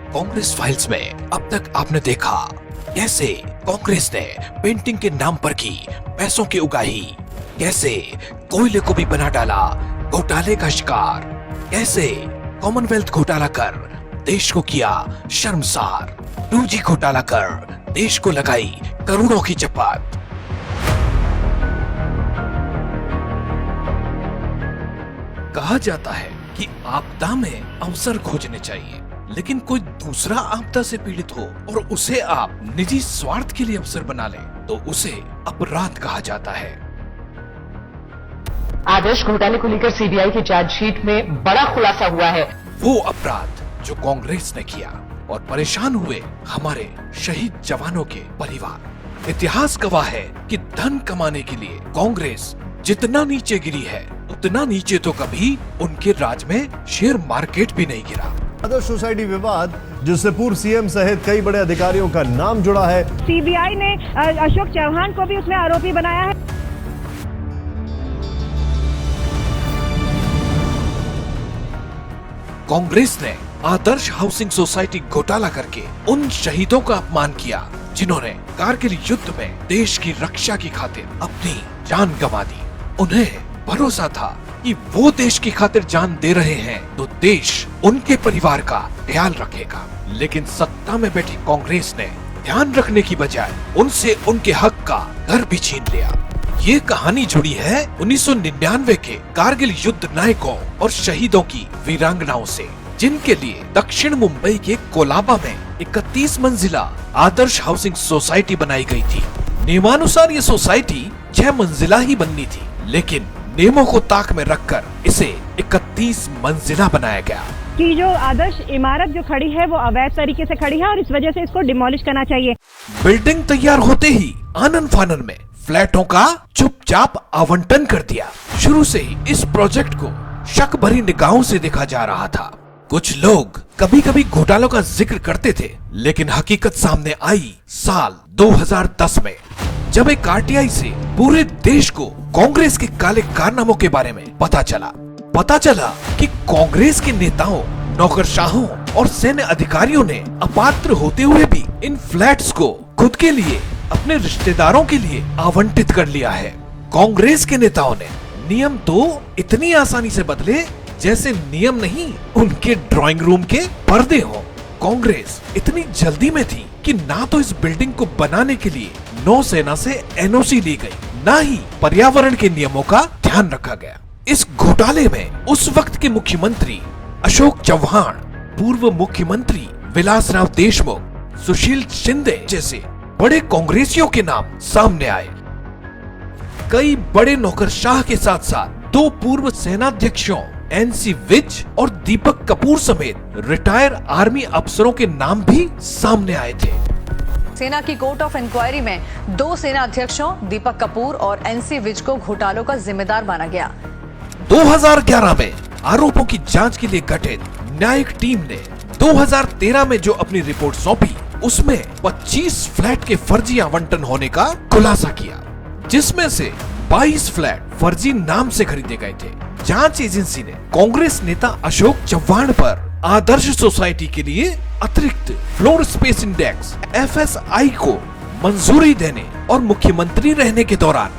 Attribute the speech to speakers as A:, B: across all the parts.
A: Congress files में अब तक आपने देखा कैसे कांग्रेस ने पेंटिंग के नाम पर की पैसों की उगाही, कैसे कोयले को भी बना डाला घोटाले का शिकार, कैसे कॉमनवेल्थ घोटाला कर देश को किया शर्मसार, 2G घोटाला कर देश को लगाई करोड़ों की चपात। कहा जाता है कि आपदा में अवसर खोजने चाहिए, लेकिन कोई दूसरा आपदा से पीड़ित हो और उसे आप निजी स्वार्थ के लिए अवसर बना लें तो उसे अपराध कहा जाता है।
B: आदर्श घोटाले को लेकर सीबीआई की चार्जशीट में बड़ा खुलासा हुआ है।
A: वो अपराध जो कांग्रेस ने किया और परेशान हुए हमारे शहीद जवानों के परिवार। इतिहास गवाह है कि धन कमाने के लिए कांग्रेस जितना नीचे गिरी है उतना नीचे तो कभी उनके राज में शेयर मार्केट भी नहीं गिरा।
C: आदर्श सोसाइटी विवाद जिससे पूर्व सीएम सहित कई बड़े अधिकारियों का नाम जुड़ा है।
D: सीबीआई ने अशोक चौहान को भी उसमें आरोपी बनाया है।
A: कांग्रेस ने आदर्श हाउसिंग सोसाइटी घोटाला करके उन शहीदों का अपमान किया जिन्होंने कारगिल युद्ध में देश की रक्षा की खातिर अपनी जान गंवा दी। उन्हें भरोसा था कि वो देश की खातिर जान दे रहे हैं तो देश उनके परिवार का ख्याल रखेगा, लेकिन सत्ता में बैठी कांग्रेस ने ध्यान रखने की बजाय उनसे उनके हक का घर भी छीन लिया। ये कहानी जुड़ी है 1999 के कारगिल युद्ध नायकों और शहीदों की वीरांगनाओं से, जिनके लिए दक्षिण मुंबई के कोलाबा में 31 मंजिला आदर्श हाउसिंग सोसाइटी बनाई गई थी। नियमानुसार ये सोसाइटी 6 मंजिला ही बननी थी, लेकिन नियमों को ताक में रखकर इसे 31 मंजिला बनाया गया।
D: कि जो आदर्श इमारत जो खड़ी है वो अवैध तरीके से खड़ी है और इस वजह से इसको डिमोलिश करना चाहिए।
A: बिल्डिंग तैयार होते ही आनन फानन में फ्लैटों का चुपचाप आवंटन कर दिया। शुरू से ही इस प्रोजेक्ट को शक भरी निगाहों से देखा जा रहा था। कुछ लोग कभी कभी घोटालों का जिक्र करते थे, लेकिन हकीकत सामने आई साल 2010 में, जब एक आरटीआई से पूरे देश को कांग्रेस के काले कारनामों के बारे में पता चला कि कांग्रेस के नेताओं, नौकरशाहों और सैन्य अधिकारियों ने अपात्र होते हुए भी इन फ्लैट्स को खुद के लिए, अपने रिश्तेदारों के लिए आवंटित कर लिया है। कांग्रेस के नेताओं ने नियम तो इतनी आसानी से बदले जैसे नियम नहीं उनके ड्राइंग रूम के पर्दे हो। कांग्रेस इतनी जल्दी में थी कि ना तो इस बिल्डिंग को बनाने के लिए नौसेना से एनओसी ली गई, ना ही पर्यावरण के नियमों का ध्यान रखा गया। इस घोटाले में उस वक्त के मुख्यमंत्री अशोक चौहान, पूर्व मुख्यमंत्री विलासराव देशमुख, सुशील शिंदे जैसे बड़े कांग्रेसियों के नाम सामने आए। कई बड़े नौकरशाह के साथ साथ 2 पूर्व सेनाध्यक्षों NC विज और दीपक कपूर समेत रिटायर आर्मी अफसरों के नाम भी सामने आए थे।
E: सेना की कोर्ट ऑफ इंक्वायरी में 2 सेना अध्यक्षों दीपक कपूर और NC विज को घोटालों का जिम्मेदार माना गया।
A: 2011 में आरोपों की जांच के लिए गठित न्यायिक टीम ने 2013 में जो अपनी रिपोर्ट सौंपी, उसमें 25 फ्लैट के फर्जी आवंटन होने का खुलासा किया, जिसमें से 22 फ्लैट फर्जी नाम से खरीदे गए थे। जांच एजेंसी ने कांग्रेस नेता अशोक चौहान पर आदर्श सोसाइटी के लिए अतिरिक्त फ्लोर स्पेस इंडेक्स FSI को मंजूरी देने और मुख्यमंत्री रहने के दौरान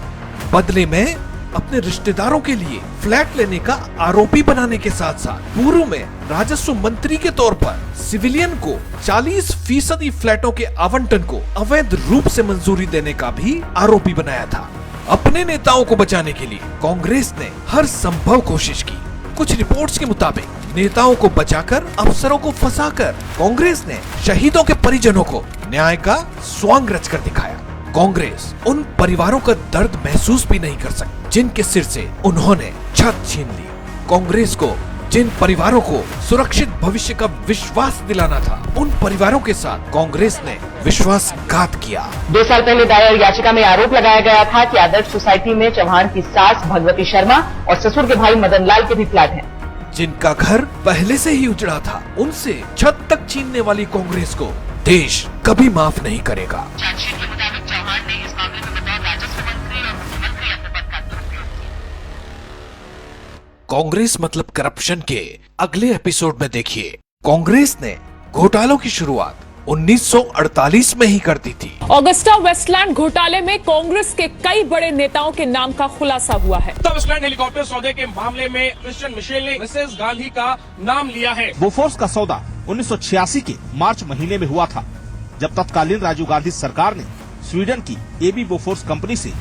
A: बदले में अपने रिश्तेदारों के लिए फ्लैट लेने का आरोपी बनाने के साथ साथ पूर्व में राजस्व मंत्री के तौर पर सिविलियन को 40% फ्लैटों के आवंटन को अवैध रूप से मंजूरी देने का भी आरोपी बनाया था। अपने नेताओं को बचाने के लिए कांग्रेस ने हर संभव कोशिश की। कुछ रिपोर्ट्स के मुताबिक नेताओं को बचाकर, अफसरों को फंसाकर कांग्रेस ने शहीदों के परिजनों को न्याय का स्वांग रचकर दिखाया। कांग्रेस उन परिवारों का दर्द महसूस भी नहीं कर सकती जिनके सिर से उन्होंने छत छीन ली। कांग्रेस को जिन परिवारों को सुरक्षित भविष्य का विश्वास दिलाना था, उन परिवारों के साथ कांग्रेस ने विश्वासघात किया।
B: 2 साल पहले दायर याचिका में आरोप लगाया गया था कि आदर्श सोसाइटी में चौहान की सास भगवती शर्मा और ससुर के भाई मदन लाल के भी फ्लैट हैं,
A: जिनका घर पहले से ही उजड़ा था। उनसे छत तक छीनने वाली कांग्रेस को देश कभी माफ नहीं करेगा।
B: चार्जशीट के मुताबिक चौहान ने इस मामले में बतौर राजस्व मंत्री और मुख्यमंत्री अपने पद का दुरुपयोग किया।
A: कांग्रेस मतलब करप्शन के अगले एपिसोड में देखिए कांग्रेस ने घोटालों की शुरुआत 1948 में ही कर दी थी।
F: ऑगस्टा वेस्टलैंड घोटाले में कांग्रेस के कई बड़े नेताओं के नाम का खुलासा हुआ है।
G: वेस्टलैंड हेलीकॉप्टर सौदे के मामले में क्रिश्चियन मिशेल ने मिसेस गांधी का नाम लिया है।
H: बोफोर्स का सौदा 1986 के मार्च महीने में हुआ था, जब तत्कालीन राजीव गांधी सरकार ने स्वीडन की एबी बोफोर्स कंपनी से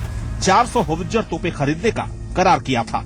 H: 400 होवित्जर तोपें खरीदने का करार किया था।